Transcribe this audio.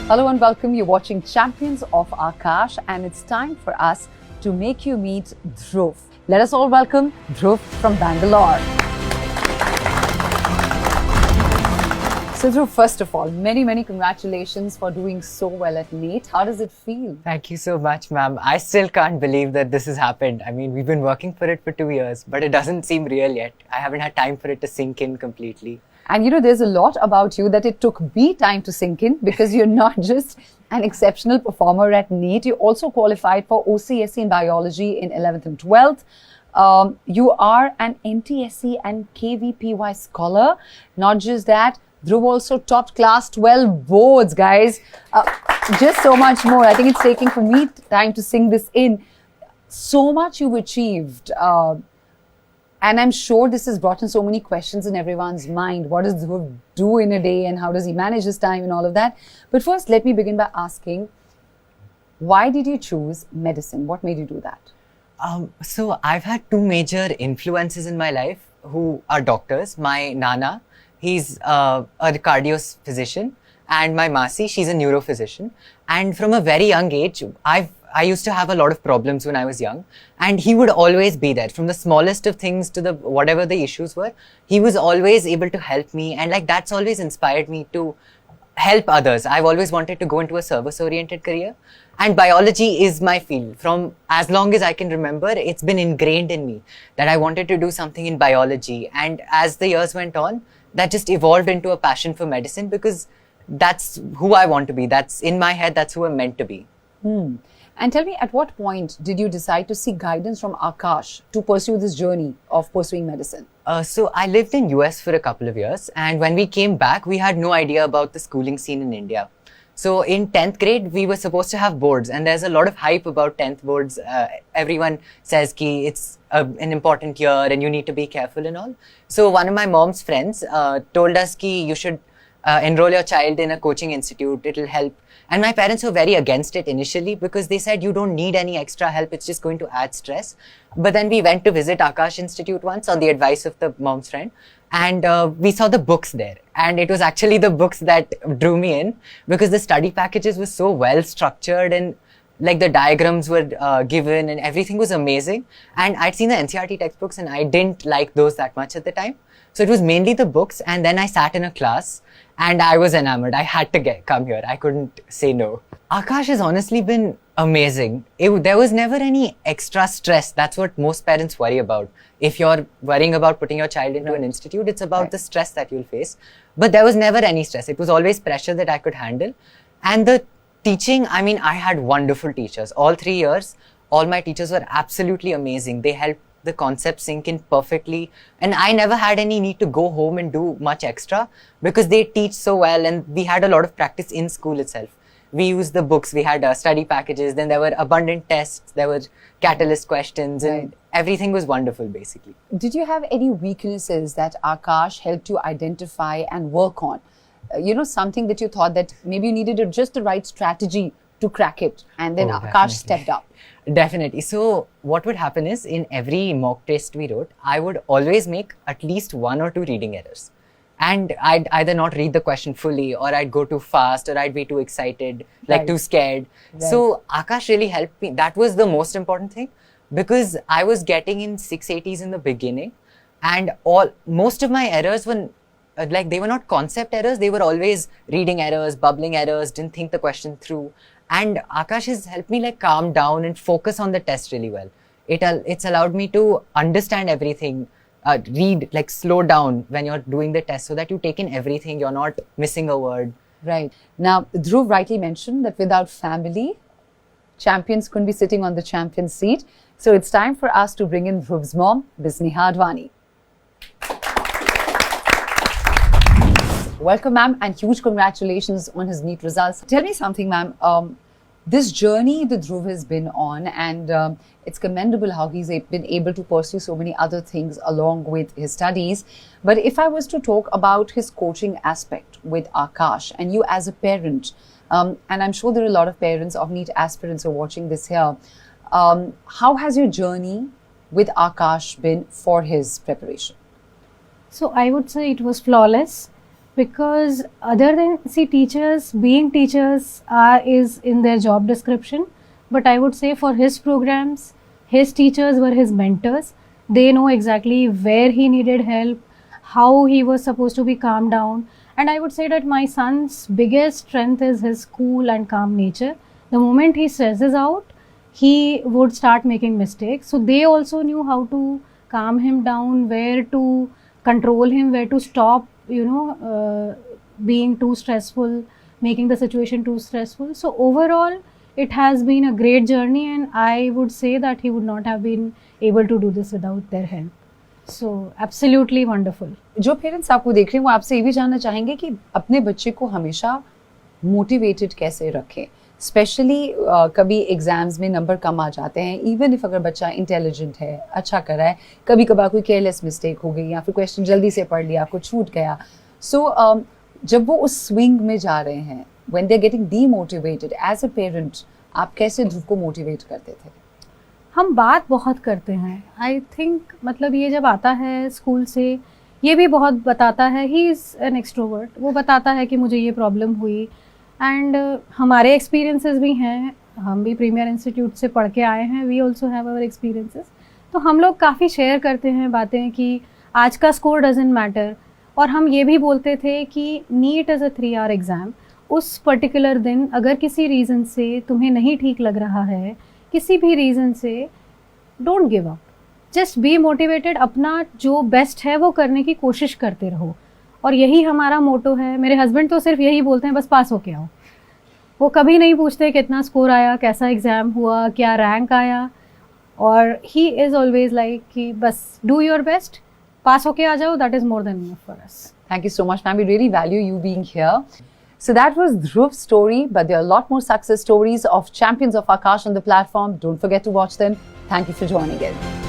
Hello and welcome. You're watching Champions of Akash, and it's time for us to make you meet Dhruv. Let us all welcome Dhruv from Bangalore. So Dhruv, first of all, many congratulations for doing so well at NEET. How does it feel? Thank you so much, ma'am. I still can't believe that this has happened. I mean, we've been working for it for 2 years, but it doesn't seem real yet. I haven't had time for it to sink in completely. And you know, there's a lot about you that it took me time to sink in, because you're not just an exceptional performer at NEET, you also qualified for OCSE in biology in 11th and 12th. You are an NTSE and KVPY scholar. Not just that, Dhruv also topped class 12 boards, guys. Just so much more. I think it's taking for me time to sink this in. So much you've achieved. And I'm sure this has brought in so many questions in everyone's mind. What does Dhruv do in a day and how does he manage his time and all of that? But first, let me begin by asking, why did you choose medicine? What made you do that? So I've had two major influences in my life who are doctors. My Nana, he's a cardio physician, and my Masi, she's a neurophysician. And from a very young age, I used to have a lot of problems when I was young, and he would always be there. From the smallest of things to the whatever the issues were, he was always able to help me, and like that's always inspired me to help others. I've always wanted to go into a service-oriented career, and biology is my field. From as long as I can remember, it's been ingrained in me that I wanted to do something in biology. And as the years went on, that just evolved into a passion for medicine, because that's who I want to be. That's in my head, that's who I'm meant to be. And tell me, at what point did you decide to seek guidance from Akash to pursue this journey of pursuing medicine? So I lived in US for a couple of years, and when we came back, we had no idea about the schooling scene in India. So in 10th grade, we were supposed to have boards, and there's a lot of hype about 10th boards. Everyone says ki it's an important year and you need to be careful and all. So one of my mom's friends told us ki you should enroll your child in a coaching institute, it'll help. And my parents were very against it initially, because they said you don't need any extra help, it's just going to add stress. But then we went to visit Akash Institute once on the advice of the mom's friend, and we saw the books there. And it was actually the books that drew me in, because the study packages were so well structured, and like the diagrams were given and everything was amazing. And I'd seen the NCERT textbooks and I didn't like those that much at the time. So it was mainly the books, and then I sat in a class and I was enamored. I had to come here. I couldn't say no. Akash has honestly been amazing. There was never any extra stress. That's what most parents worry about. If you're worrying about putting your child into an institute, it's about the stress that you'll face. But there was never any stress. It was always pressure that I could handle. And the teaching, I mean, I had wonderful teachers. All 3 years, all my teachers were absolutely amazing. They helped the concept sink in perfectly, and I never had any need to go home and do much extra, because they teach so well, and we had a lot of practice in school itself. We used the books, we had study packages, then there were abundant tests, there were catalyst questions, and everything was wonderful basically. Did you have any weaknesses that Akash helped you identify and work on? You know, something that you thought that maybe you needed just the right strategy to crack it, and then Akash stepped up? Definitely. So what would happen is, in every mock test we wrote, I would always make at least 1 or 2 reading errors. And I'd either not read the question fully, or I'd go too fast, or I'd be too excited, like too scared. So Akash really helped me. That was the most important thing, because I was getting in 680s in the beginning, and most of my errors were they were not concept errors. They were always reading errors, bubbling errors, didn't think the question through. And Akash has helped me calm down and focus on the test really well. It's allowed me to understand everything, read, slow down when you're doing the test, so that you take in everything, you're not missing a word. Right. Now, Dhruv rightly mentioned that without family, champions couldn't be sitting on the champion seat. So it's time for us to bring in Dhruv's mom, Ms. Neha Advani. Welcome, ma'am, and huge congratulations on his NEET results. Tell me something, ma'am. This journey that Dhruv has been on, and it's commendable how he's been able to pursue so many other things along with his studies. But if I was to talk about his coaching aspect with Akash, and you as a parent, and I'm sure there are a lot of parents of NEET aspirants who are watching this here, how has your journey with Akash been for his preparation? So I would say it was flawless. because other than, see, teachers, being teachers is in their job description, but I would say for his programs, his teachers were his mentors. They know exactly where he needed help, how he was supposed to be calmed down. And I would say that my son's biggest strength is his cool and calm nature. The moment he stresses out, he would start making mistakes. So they also knew how to calm him down, where to control him, where to stop, being too stressful, making the situation too stressful. So overall, it has been a great journey, and I would say that he would not have been able to do this without their help. So absolutely wonderful. जो parents आपको देख रहे हैं वो आपसे ये भी जानना चाहेंगे कि अपने बच्चे को हमेशा मोटिवेटेड कैसे रखें, स्पेशली कभी एग्जाम्स में नंबर कम आ जाते हैं, इवन इफ अगर बच्चा इंटेलिजेंट है, अच्छा कर रहा है, कभी कभार कोई केयरलेस मिस्टेक हो गई या फिर क्वेश्चन जल्दी से पढ़ लिया, आपको छूट गया. सो जब वो उस स्विंग में जा रहे हैं, when they are getting demotivated, as a parent आप कैसे ध्रुव को मोटिवेट करते थे? हम बात बहुत करते हैं. आई थिंक मतलब ये जब आता है स्कूल से, ये भी बहुत बताता है. He is an extrovert. वो बताता है कि मुझे ये प्रॉब्लम हुई, एंड हमारे एक्सपीरियंसेस भी हैं. हम भी प्रीमियर इंस्टीट्यूट से पढ़ के आए हैं. We also have our experiences. तो हम लोग काफ़ी शेयर करते हैं बातें कि आज का स्कोर डजेंट मैटर. और हम ये भी बोलते थे कि NEET is a 3 hour exam. उस पर्टिकुलर दिन अगर किसी रीज़न से तुम्हें नहीं ठीक लग रहा है, किसी भी रीज़न से, don't give up. Just be motivated. अपना जो बेस्ट है वो करने की कोशिश करते रहो. और यही हमारा मोटो है. मेरे हस्बैंड तो सिर्फ यही बोलते हैं, बस पास होके आओ. वो कभी नहीं पूछते कितना स्कोर आया, कैसा एग्ज़ाम हुआ, क्या रैंक आया. और ही इज़ ऑलवेज लाइक कि बस डू योर बेस्ट, पास होके आ जाओ. That is more than enough for us. Thank you so much, ma'am. We really value you being here. So that was Dhruv's story, but there are a lot more success stories of champions of Akash on the platform. Don't forget to watch them. Thank you for joining in.